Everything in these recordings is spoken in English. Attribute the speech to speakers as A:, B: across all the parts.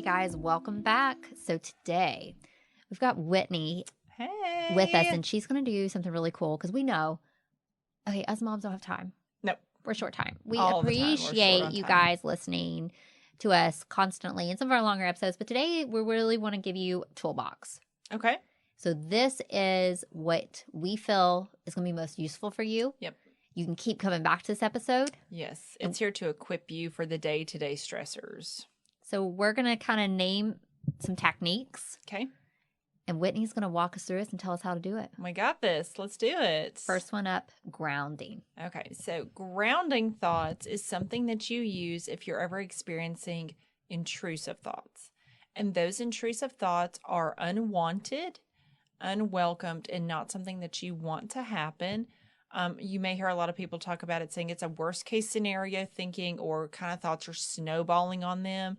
A: guys, welcome back. So today we've got Whitney
B: Hey.
A: with us, and she's going to do something really cool because we know, okay, us moms don't have time.
B: Nope.
A: We're short time. We
B: All the time we're short
A: appreciate
B: on
A: you
B: time.
A: guys listening to us constantly in some of our longer episodes, but today we really want to give you Toolbox.
B: Okay.
A: So this is what we feel is going to be most useful for you.
B: Yep.
A: You can keep coming back to this episode.
B: Yes. It's here to equip you for the day-to-day stressors.
A: So we're going to kind of name some techniques,
B: Okay.
A: and Whitney's going to walk us through it and tell us how to do it.
B: We got this. Let's do it.
A: First one up, grounding.
B: Okay. So grounding thoughts is something that you use if you're ever experiencing intrusive thoughts. And those intrusive thoughts are unwanted, unwelcomed, and not something that you want to happen. You may hear a lot of people talk about it saying it's a worst case scenario thinking, or kind of thoughts are snowballing on them.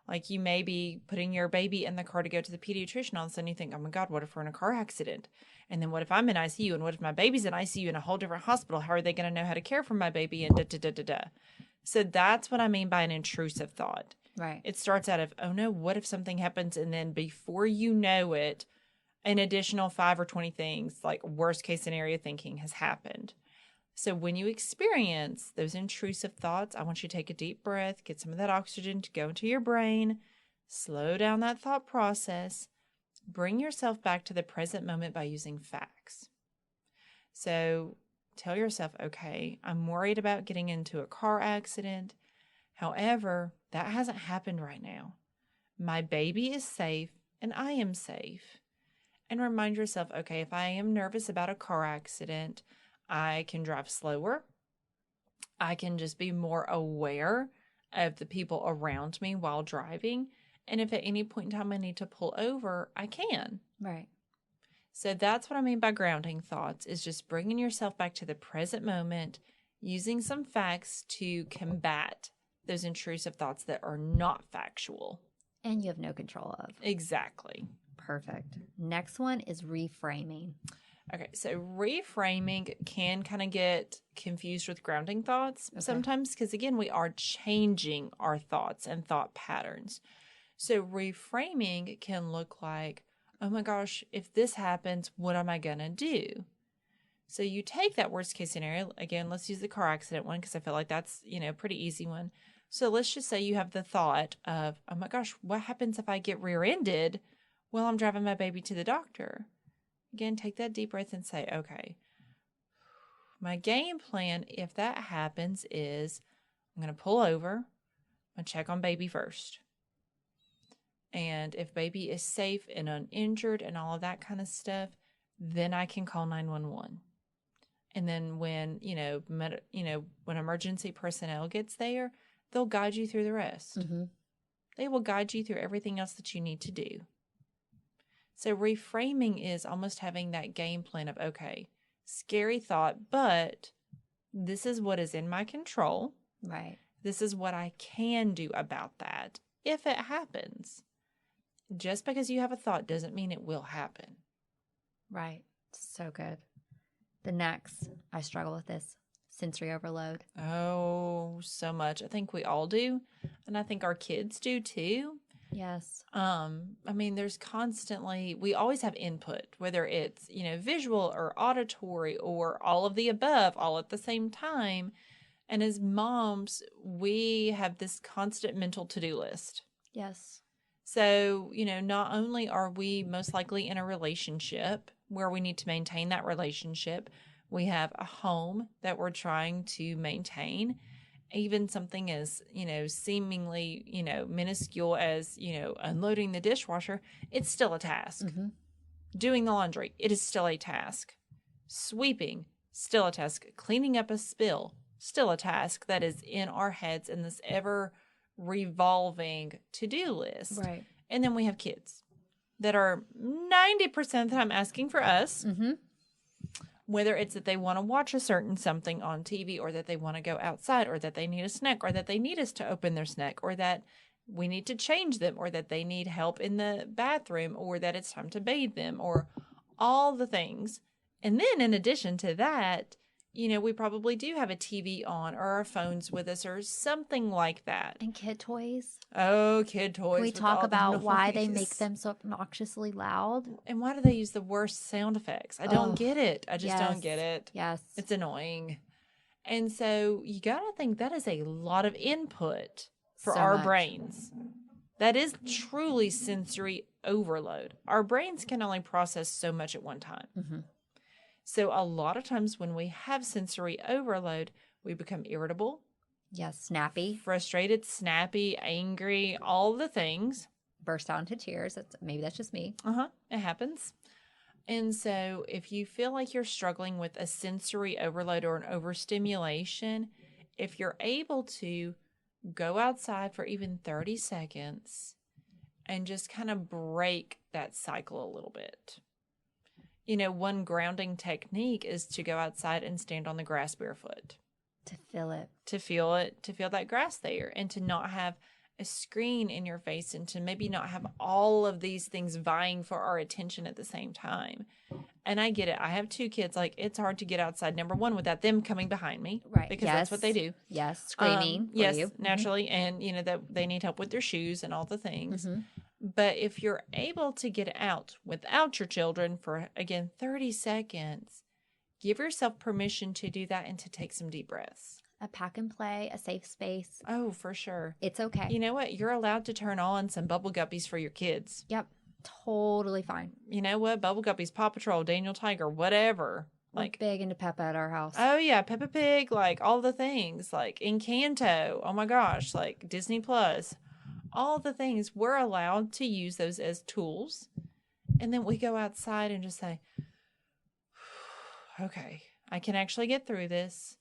B: Like you may be putting your baby in the car to go to the pediatrician. All of a sudden you think, oh my God, what if we're in a car accident? And then what if I'm in ICU? And what if my baby's in ICU in a whole different hospital? How are they going to know how to care for my baby? And da, da, da, da, da. So that's what I mean by an intrusive thought.
A: Right.
B: It starts out of, oh no, what if something happens? And then before you know it, an additional 5 or 20 things, like worst case scenario thinking, has happened. So when you experience those intrusive thoughts, I want you to take a deep breath, get some of that oxygen to go into your brain, slow down that thought process, bring yourself back to the present moment by using facts. So tell yourself, okay, I'm worried about getting into a car accident. However, that hasn't happened right now. My baby is safe and I am safe. And remind yourself, okay, if I am nervous about a car accident, I can drive slower. I can just be more aware of the people around me while driving. And if at any point in time I need to pull over, I can.
A: Right.
B: So that's what I mean by grounding thoughts, is just bringing yourself back to the present moment, using some facts to combat those intrusive thoughts that are not factual.
A: And you have no control of.
B: Exactly.
A: Perfect. Next one is reframing.
B: Okay, so reframing can kind of get confused with grounding thoughts sometimes because, again, we are changing our thoughts and thought patterns. So reframing can look like, oh my gosh, if this happens, what am I going to do? So you take that worst case scenario. Again, let's use the car accident one because I feel like that's, a pretty easy one. So let's just say you have the thought of, oh my gosh, what happens if I get rear-ended while I'm driving my baby to the doctor? Again, take that deep breath and say, okay, my game plan, if that happens, is I'm going to pull over. I'm going to check on baby first. And if baby is safe and uninjured and all of that kind of stuff, then I can call 911. And then when, when emergency personnel gets there, they'll guide you through the rest.
A: Mm-hmm.
B: They will guide you through everything else that you need to do. So reframing is almost having that game plan of, okay, scary thought, but this is what is in my control.
A: Right.
B: This is what I can do about that if it happens. Just because you have a thought doesn't mean it will happen.
A: Right. So good. The next, I struggle with this, sensory overload.
B: Oh, so much. I think we all do. And I think our kids do too.
A: Yes.
B: There's constantly, we always have input, whether it's, visual or auditory or all of the above, all at the same time. And as moms, we have this constant mental to-do list.
A: Yes.
B: So, not only are we most likely in a relationship where we need to maintain that relationship, we have a home that we're trying to maintain. Even something as, seemingly, minuscule as, unloading the dishwasher, it's still a task.
A: Mm-hmm.
B: Doing the laundry, it is still a task. Sweeping, still a task. Cleaning up a spill, still a task that is in our heads in this ever revolving to-do list.
A: Right.
B: And then we have kids that are 90% of the time asking for us.
A: Mm-hmm.
B: Whether it's that they want to watch a certain something on TV, or that they want to go outside, or that they need a snack, or that they need us to open their snack, or that we need to change them, or that they need help in the bathroom, or that it's time to bathe them, or all the things. And then in addition to that, we probably do have a TV on or our phones with us or something like that.
A: And kid toys.
B: Oh, kid toys.
A: Can we
B: with
A: talk
B: all the
A: about why they make
B: noise.
A: them so obnoxiously loud?
B: And why do they use the worst sound effects? I don't get it. I just don't get it.
A: Yes.
B: It's annoying. And so you got to think that is a lot of input for
A: So
B: our
A: much.
B: brains. That is truly sensory overload. Our brains can only process so much at one time.
A: Mm-hmm.
B: So a lot of times when we have sensory overload, we become irritable.
A: Yes, snappy.
B: Frustrated, snappy, angry, all the things.
A: Burst out into tears. Maybe that's just me.
B: It happens. And so if you feel like you're struggling with a sensory overload or an overstimulation, if you're able to go outside for even 30 seconds and just kind of break that cycle a little bit. One grounding technique is to go outside and stand on the grass barefoot.
A: To feel it.
B: To feel that grass there, and to not have a screen in your face, and to maybe not have all of these things vying for our attention at the same time. And I get it. I have 2 kids. Like, it's hard to get outside, number one, without them coming behind me.
A: Right.
B: Because that's what they do.
A: Yes. Screaming.
B: Yes,
A: you.
B: naturally. And, that they need help with their shoes and all the things.
A: Mm-hmm.
B: But if you're able to get out without your children for, again, 30 seconds, give yourself permission to do that and to take some deep breaths.
A: A pack and play, a safe space.
B: Oh, for sure.
A: It's okay.
B: You know what? You're allowed to turn on some Bubble Guppies for your kids.
A: Yep. Totally fine.
B: You know what? Bubble Guppies, Paw Patrol, Daniel Tiger, whatever.
A: We're big into Peppa at our house.
B: Oh, yeah. Peppa Pig, like all the things. Like Encanto. Oh, my gosh. Like Disney Plus. All the things. We're allowed to use those as tools. And then we go outside and just say, okay, I can actually get through this.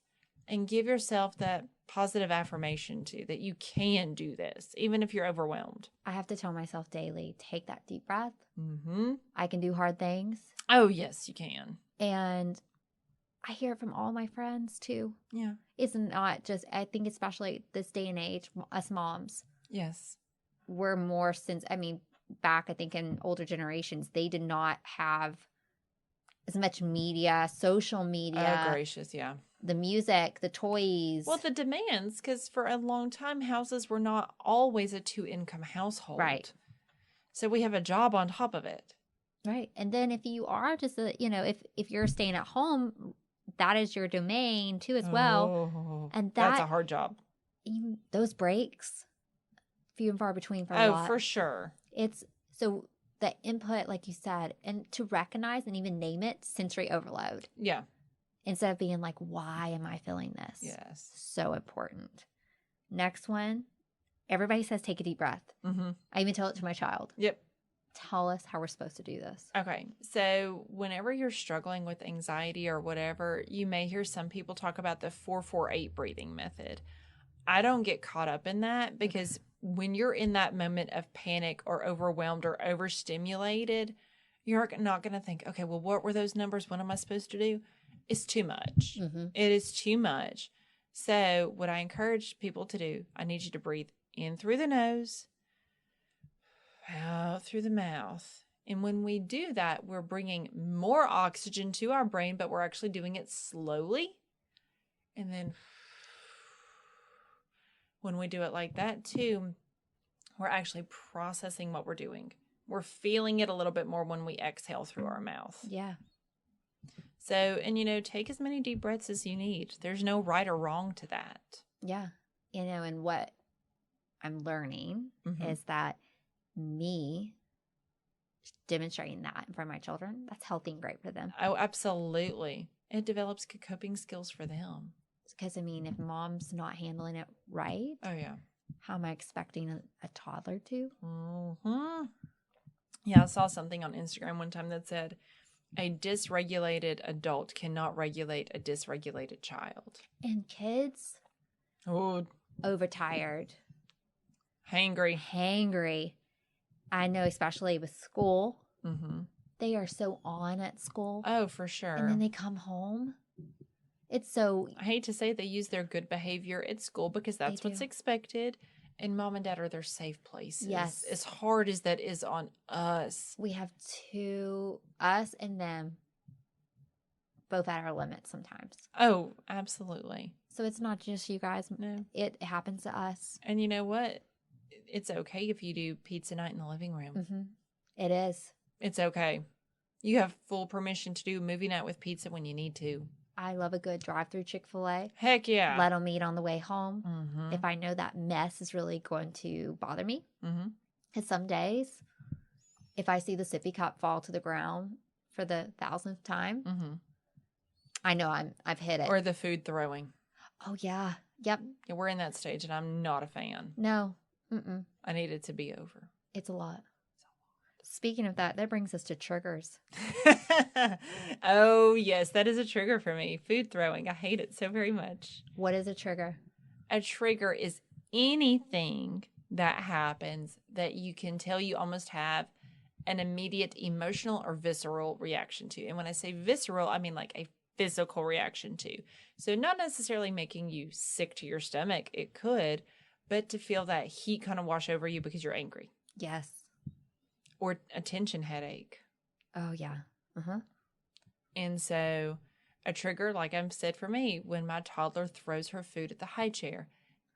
B: And give yourself that positive affirmation too, that you can do this, even if you're overwhelmed.
A: I have to tell myself daily, take that deep breath.
B: Mm-hmm.
A: I can do hard things.
B: Oh, yes, you can.
A: And I hear it from all my friends too.
B: Yeah.
A: It's not just, I think especially this day and age, us moms.
B: Yes.
A: We're more back, I think in older generations, they did not have as much media, social media.
B: Oh, gracious, yeah.
A: The music, the toys.
B: Well, the demands, because for a long time, houses were not always a 2-income household.
A: Right.
B: So we have a job on top of it.
A: Right. And then if you are just, if you're staying at home, that is your domain too as well.
B: Oh,
A: and
B: that's a hard job.
A: Those breaks, few and far between for a lot.
B: Oh, for sure.
A: It's so the input, like you said, and to recognize and even name it, sensory overload.
B: Yeah.
A: Instead of being like, why am I feeling this?
B: Yes.
A: So important. Next one, everybody says take a deep breath.
B: Mm-hmm.
A: I even tell it to my child.
B: Yep.
A: Tell us how we're supposed to do this.
B: Okay. So whenever you're struggling with anxiety or whatever, you may hear some people talk about the 4-4-8 breathing method. I don't get caught up in that because when you're in that moment of panic or overwhelmed or overstimulated, you're not going to think, okay, well, what were those numbers? What am I supposed to do? It's too much.
A: Mm-hmm.
B: It is too much. So what I encourage people to do, I need you to breathe in through the nose, out through the mouth. And when we do that, we're bringing more oxygen to our brain, but we're actually doing it slowly. And then when we do it like that too, we're actually processing what we're doing. We're feeling it a little bit more when we exhale through our mouth.
A: Yeah.
B: So, and take as many deep breaths as you need. There's no right or wrong to that.
A: Yeah. And what I'm learning is that me demonstrating that in front of my children, that's healthy and great for them.
B: Oh, absolutely. It develops coping skills for them.
A: Because, if mom's not handling it right,
B: oh, yeah,
A: how am I expecting a toddler to?
B: Mm-hmm. Yeah, I saw something on Instagram one time that said, a dysregulated adult cannot regulate a dysregulated child.
A: And kids, overtired, hangry. I know, especially with school, they are so on at school.
B: Oh, for sure.
A: And then they come home. It's so...
B: I hate to say they use their good behavior at school because that's what's expected. And mom and dad are their safe places.
A: Yes.
B: As hard as that is on us.
A: We have two, us and them, both at our limits sometimes.
B: Oh, absolutely.
A: So it's not just you guys.
B: No.
A: It happens to us.
B: And you know what? It's okay if you do pizza night in the living room.
A: Mm-hmm. It is.
B: It's okay. You have full permission to do movie night with pizza when you need to.
A: I love a good drive-through Chick-fil-A.
B: Heck yeah.
A: Let them eat on the way home.
B: Mm-hmm.
A: If I know that mess is really going to bother me.
B: Mm-hmm.
A: Because some days, if I see the sippy cup fall to the ground for the 1,000th time,
B: Mm-hmm.
A: I know I've hit it.
B: Or the food throwing.
A: Oh, yeah. Yep.
B: Yeah, we're in that stage, and I'm not a fan.
A: No. Mm-mm.
B: I need it to be over.
A: It's a lot. Speaking of that brings us to triggers.
B: Oh, yes, that is a trigger for me. Food throwing. I hate it so very much.
A: What is a trigger?
B: A trigger is anything that happens that you can tell you almost have an immediate emotional or visceral reaction to. And when I say visceral, I mean like a physical reaction to. So not necessarily making you sick to your stomach. It could, but to feel that heat kind of wash over you because you're angry.
A: Yes.
B: Or a tension headache.
A: Oh, yeah. Uh-huh.
B: And so a trigger, like I've said for me, when my toddler throws her food at the high chair,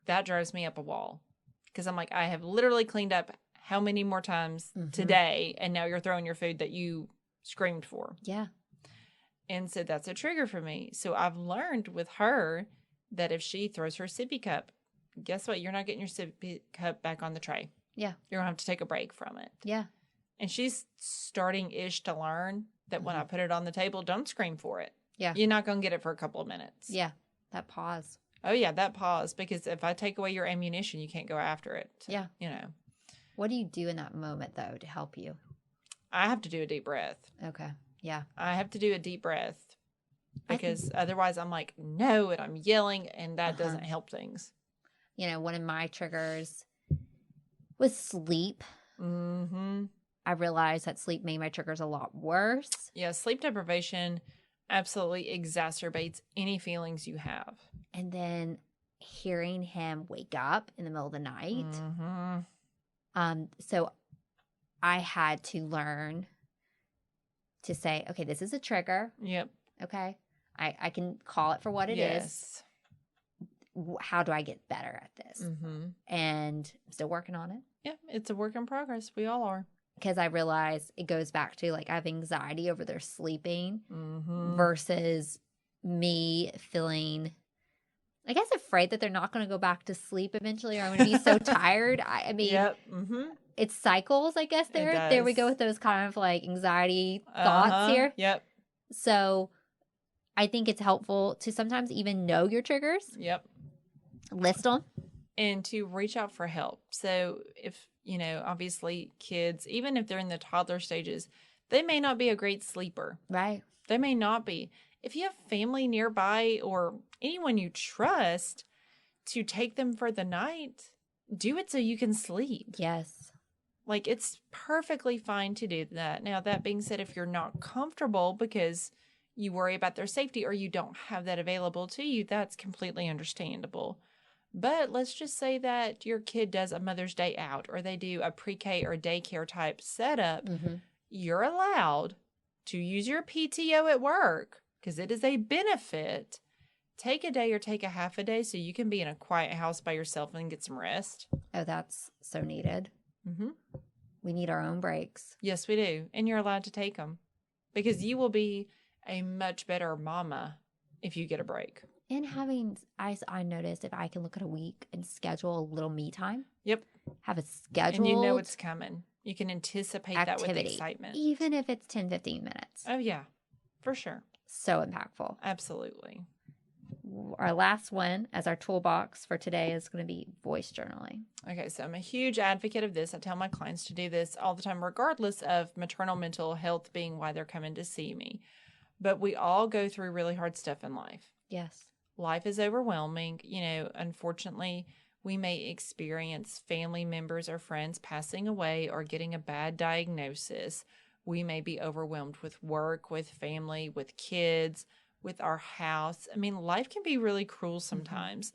B: that drives me up a wall. Because I'm like, I have literally cleaned up how many more times today, and now you're throwing your food that you screamed for.
A: Yeah.
B: And so that's a trigger for me. So I've learned with her that if she throws her sippy cup, guess what? You're not getting your sippy cup back on the tray.
A: Yeah.
B: You're going to have to take a break from it.
A: Yeah.
B: And she's starting-ish to learn that when I put it on the table, don't scream for it.
A: Yeah.
B: You're not going to get it for a couple of minutes.
A: Yeah. That pause.
B: Oh, yeah, that pause. Because if I take away your ammunition, you can't go after it.
A: Yeah.
B: You know.
A: What do you do in that moment, though, to help you?
B: I have to do a deep breath.
A: Okay. Yeah.
B: I have to do a deep breath. Because otherwise I'm like, no, and I'm yelling, and that doesn't help things.
A: You know, one of my triggers was sleep.
B: Mm-hmm.
A: I realized that sleep made my triggers a lot worse.
B: Yeah, sleep deprivation absolutely exacerbates any feelings you have.
A: And then hearing him wake up in the middle of the night. So I had to learn to say, okay, this is a trigger.
B: Yep.
A: Okay. I can call it for what it is. How do I get better at this? And I'm still working on it.
B: Yeah, it's a work in progress. We all are.
A: Because I realize it goes back to like I have anxiety over their sleeping versus me feeling, I guess, afraid that they're not going to go back to sleep eventually, or I'm going to be so tired. I mean, it's cycles, I guess. There we go with those kind of like anxiety thoughts here.
B: Yep.
A: So I think it's helpful to sometimes even know your triggers.
B: Yep.
A: List them.
B: And to reach out for help. So if, you know, obviously kids, even if they're in the toddler stages, they may not be a great sleeper.
A: Right.
B: They may not be. If you have family nearby or anyone you trust to take them for the night, do it so you can sleep.
A: Yes.
B: Like, it's perfectly fine to do that. Now, that being said, if you're not comfortable because you worry about their safety or you don't have that available to you, that's completely understandable. But let's just say that your kid does a Mother's Day out or they do a pre-K or daycare type setup. You're allowed to use your PTO at work because it is a benefit. Take a day or take a half a day so you can be in a quiet house by yourself and get some rest.
A: Oh, that's so needed. We need our own breaks.
B: Yes, we do. And you're allowed to take them because you will be a much better mama if you get a break.
A: And having, I noticed if I can look at a week and schedule a little me time.
B: Yep.
A: Have a schedule.
B: And you know it's coming. You can anticipate that with excitement.
A: Even if it's 10, 15 minutes.
B: Oh, yeah. For sure.
A: So impactful.
B: Absolutely.
A: Our last one as our toolbox for today is going to be voice journaling.
B: Okay, so I'm a huge advocate of this. I tell my clients to do this all the time, regardless of maternal mental health being why they're coming to see me. But we all go through really hard stuff in life.
A: Yes.
B: Life is overwhelming. You know, unfortunately, we may experience family members or friends passing away or getting a bad diagnosis. We may be overwhelmed with work, with family, with kids, with our house. I mean, life can be really cruel sometimes.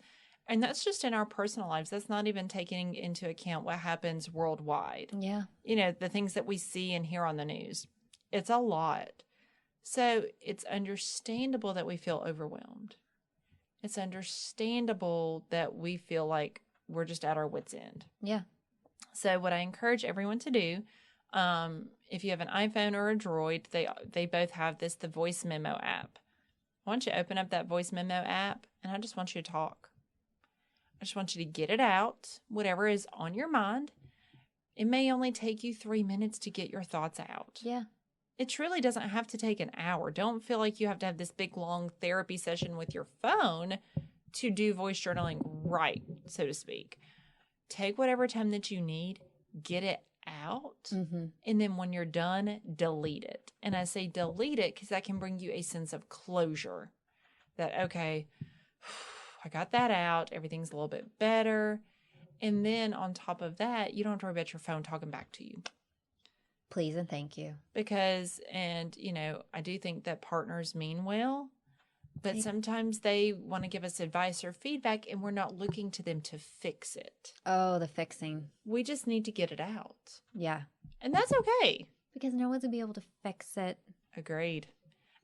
B: And that's just in our personal lives. That's not even taking into account what happens worldwide.
A: Yeah.
B: You know, the things that we see and hear on the news. It's a lot. So it's understandable that we feel overwhelmed. It's understandable that we feel like we're just at our wits' end.
A: Yeah.
B: So what I encourage everyone to do, if you have an iPhone or a Droid, they both have the voice memo app. I want you to open up that voice memo app, and I just want you to talk. I just want you to get it out, whatever is on your mind. It may only take you 3 minutes to get your thoughts out.
A: Yeah.
B: It truly doesn't have to take an hour. Don't feel like you have to have this big, long therapy session with your phone to do voice journaling right, so to speak. Take whatever time that you need, get it out, and then when you're done, delete it. And I say delete it because that can bring you a sense of closure. That, okay, I got that out. Everything's a little bit better. And then on top of that, you don't have to worry about your phone talking back to you.
A: Please and thank you.
B: Because, I do think that partners mean well, but sometimes they want to give us advice or feedback and we're not looking to them to fix it.
A: Oh, the fixing.
B: We just need to get it out.
A: Yeah.
B: And that's okay.
A: Because no one's going to be able to fix it.
B: Agreed.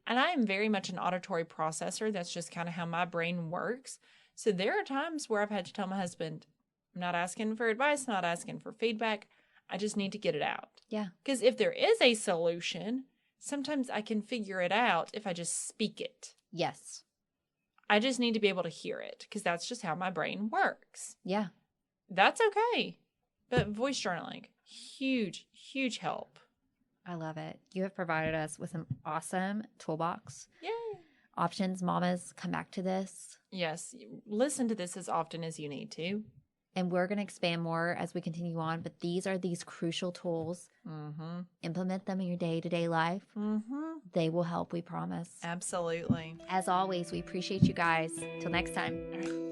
B: And I am very much an auditory processor. That's just kind of how my brain works. So there are times where I've had to tell my husband, I'm not asking for advice, not asking for feedback. I just need to get it out.
A: Yeah.
B: Because if there is a solution, sometimes I can figure it out if I just speak it.
A: Yes.
B: I just need to be able to hear it because that's just how my brain works.
A: Yeah.
B: That's okay. But voice journaling, huge, huge help.
A: I love it. You have provided us with an awesome toolbox.
B: Yay.
A: Options, mamas, come back to this.
B: Yes. Listen to this as often as you need to.
A: And we're going to expand more as we continue on. But these are these crucial tools. Implement them in your day-to-day life. They will help, we promise.
B: Absolutely.
A: As always, we appreciate you guys. Till next time.